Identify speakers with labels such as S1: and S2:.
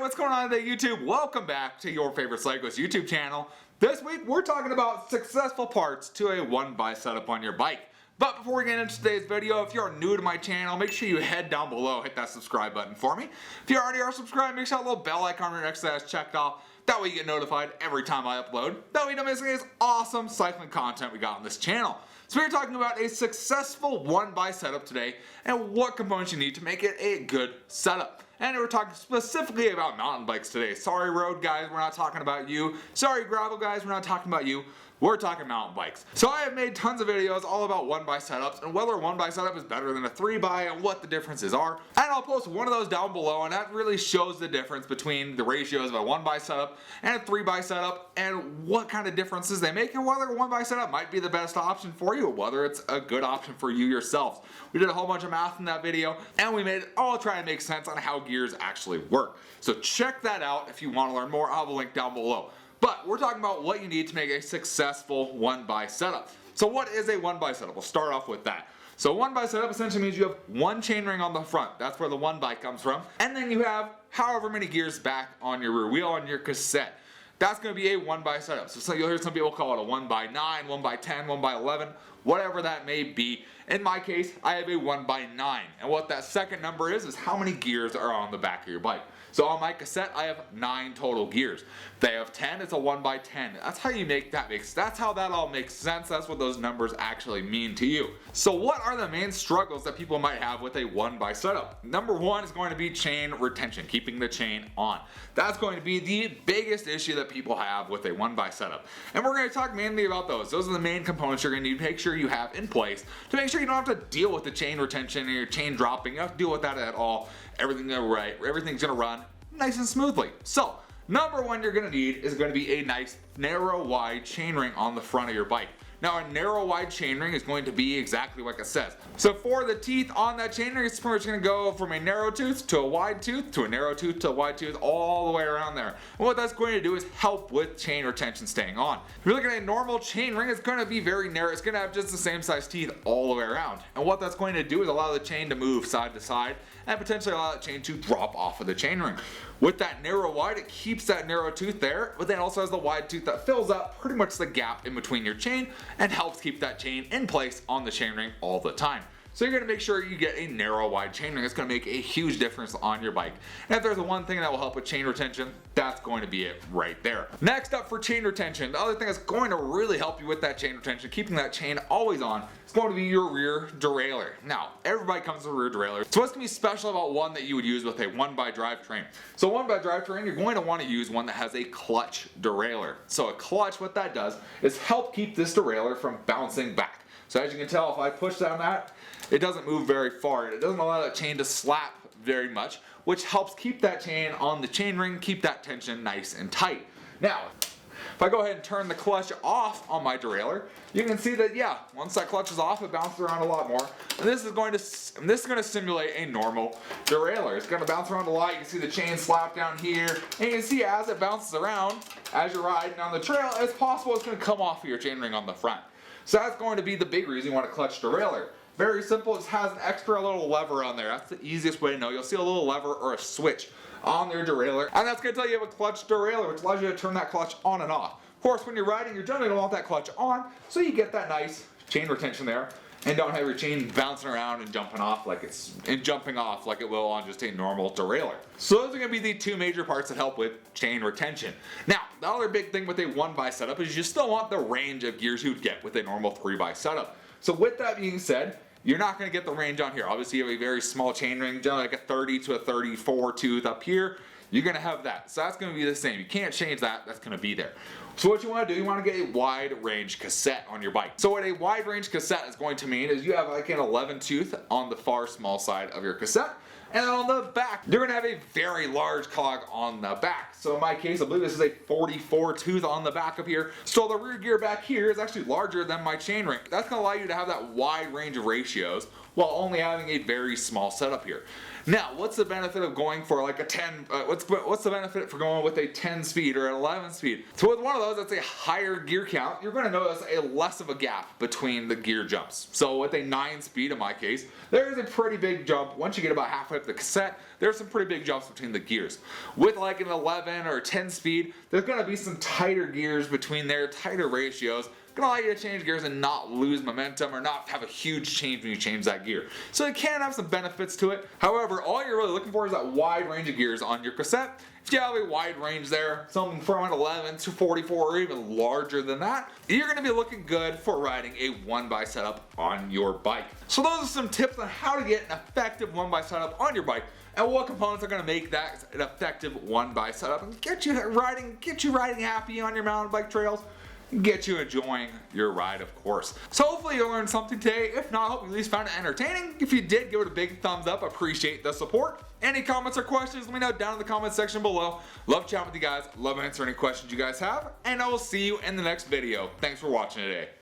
S1: what's going on today, YouTube? Welcome back to your favorite cyclist YouTube channel. This week we're talking about successful parts to a 1x setup on your bike. But before we get into today's video, if you're new to my channel, make sure you head down below, hit that subscribe button for me. If you already are subscribed, make sure that little bell icon right next to that is checked off. That way you get notified every time I upload. That way you don't miss any of this awesome cycling content we got on this channel. So we're talking about a successful 1x setup today and what components you need to make it a good setup. And we're talking specifically about mountain bikes today. Sorry road guys, we're not talking about you. Sorry gravel guys, we're not talking about you. We're talking mountain bikes. So I have made tons of videos all about 1x setups and whether a 1x setup is better than a 3x and what the differences are. And I'll post one of those down below, and that really shows the difference between the ratios of a 1x setup and a 3x setup and what kind of differences they make and whether a 1x setup might be the best option for you or whether it's a good option for you yourselves. We did a whole bunch of math in that video and we made it all try to make sense on how gears actually work. So check that out if you want to learn more. I'll have a link down below. But we're talking about what you need to make a successful 1x setup. So what is a 1x setup? We'll start off with that. So 1x setup essentially means you have one chainring on the front. That's where the 1x comes from. And then you have however many gears back on your rear wheel on your cassette. That's going to be a 1x setup. So you'll hear some people call it a 1x9, 1x10, 1x11, whatever that may be. In my case, I have a 1x9. And what that second number is how many gears are on the back of your bike. So on my cassette, I have 9 total gears. If they have 10, it's a 1x10. That's how you make that that's how that all makes sense. That's what those numbers actually mean to you. So what are the main struggles that people might have with a 1x setup? Number one is going to be chain retention, keeping the chain on. That's going to be the biggest issue that people have with a 1x setup. And we're going to talk mainly about those. Those are the main components you're going to need to make sure you have in place to make sure you don't have to deal with the chain retention and your chain dropping. You don't have to deal with that at all. Everything's going to run nice and smoothly. So number one you're going to need is going to be a nice narrow wide chainring on the front of your bike. Now a narrow wide chainring is going to be exactly like it says. So for the teeth on that chainring, it's pretty much going to go from a narrow tooth to a wide tooth to a narrow tooth to a wide tooth all the way around there. And what that's going to do is help with chain retention staying on. If you're looking at a normal chainring, it's going to be very narrow. It's going to have just the same size teeth all the way around. And what that's going to do is allow the chain to move side to side and potentially allow that chain to drop off of the chainring. With that narrow wide, it keeps that narrow tooth there, but then also has the wide tooth that fills up pretty much the gap in between your chain and helps keep that chain in place on the chainring all the time. So you're going to make sure you get a narrow wide chainring. It's going to make a huge difference on your bike. And if there's the one thing that will help with chain retention, that's going to be it right there. Next up for chain retention, the other thing that's going to really help you with that chain retention, keeping that chain always on, is going to be your rear derailleur. Now, everybody comes with a rear derailleur. So what's going to be special about one that you would use with a 1x drivetrain? So 1x drivetrain, you're going to want to use one that has a clutch derailleur. So a clutch, what that does is help keep this derailleur from bouncing back. So as you can tell, if I push down that, it doesn't move very far and it doesn't allow that chain to slap very much, which helps keep that chain on the chainring, keep that tension nice and tight. Now, if I go ahead and turn the clutch off on my derailleur, you can see that once that clutch is off, it bounces around a lot more. And this is going to simulate a normal derailleur. It's going to bounce around a lot. You can see the chain slap down here, and you can see as it bounces around, as you're riding on the trail, it's possible it's going to come off of your chainring on the front. So that's going to be the big reason you want a clutch derailleur. Very simple, it has an extra little lever on there. That's the easiest way to know. You'll see a little lever or a switch on their derailleur, and that's going to tell you have a clutch derailleur, which allows you to turn that clutch on and off. Of course, when you're riding, you're generally going to want that clutch on, so you get that nice chain retention there, and don't have your chain bouncing around and jumping off like it will on just a normal derailleur. So those are going to be the two major parts that help with chain retention. Now, the other big thing with a 1x setup is you still want the range of gears you'd get with a normal 3x setup. So with that being said, you're not going to get the range on here. Obviously, you have a very small chainring, generally like a 30 to a 34 tooth up here. You're going to have that. So that's going to be the same. You can't change that. That's going to be there. So what you want to do, you want to get a wide range cassette on your bike. So what a wide range cassette is going to mean is you have like an 11 tooth on the far small side of your cassette. And then on the back, you're going to have a very large cog on the back. So in my case, I believe this is a 44 tooth on the back of here. So the rear gear back here is actually larger than my chainring. That's going to allow you to have that wide range of ratios while only having a very small setup here. Now, what's the benefit of going for like a 10, what's the benefit for going with a 10 speed or an 11 speed? So with one of those, that's a higher gear count, you're going to notice a less of a gap between the gear jumps. So with a 9 speed in my case, there's a pretty big jump. Once you get about halfway up the cassette, there's some pretty big jumps between the gears. With like an 11 or a 10 speed, there's going to be some tighter gears between there, tighter ratios. Gonna allow you to change gears and not lose momentum or not have a huge change when you change that gear. So it can have some benefits to it. However, all you're really looking for is that wide range of gears on your cassette. If you have a wide range there, something from an 11 to 44 or even larger than that, you're gonna be looking good for riding a 1x setup on your bike. So those are some tips on how to get an effective 1x setup on your bike and what components are going to make that an effective 1x setup and get you riding happy on your mountain bike trails. Get you enjoying your ride, of course. So hopefully you learned something today. If not, I hope you at least found it entertaining. If you did, give it a big thumbs up. Appreciate the support. Any comments or questions, let me know down in the comments section below. Love chatting with you guys. Love answering any questions you guys have. And I will see you in the next video. Thanks for watching today.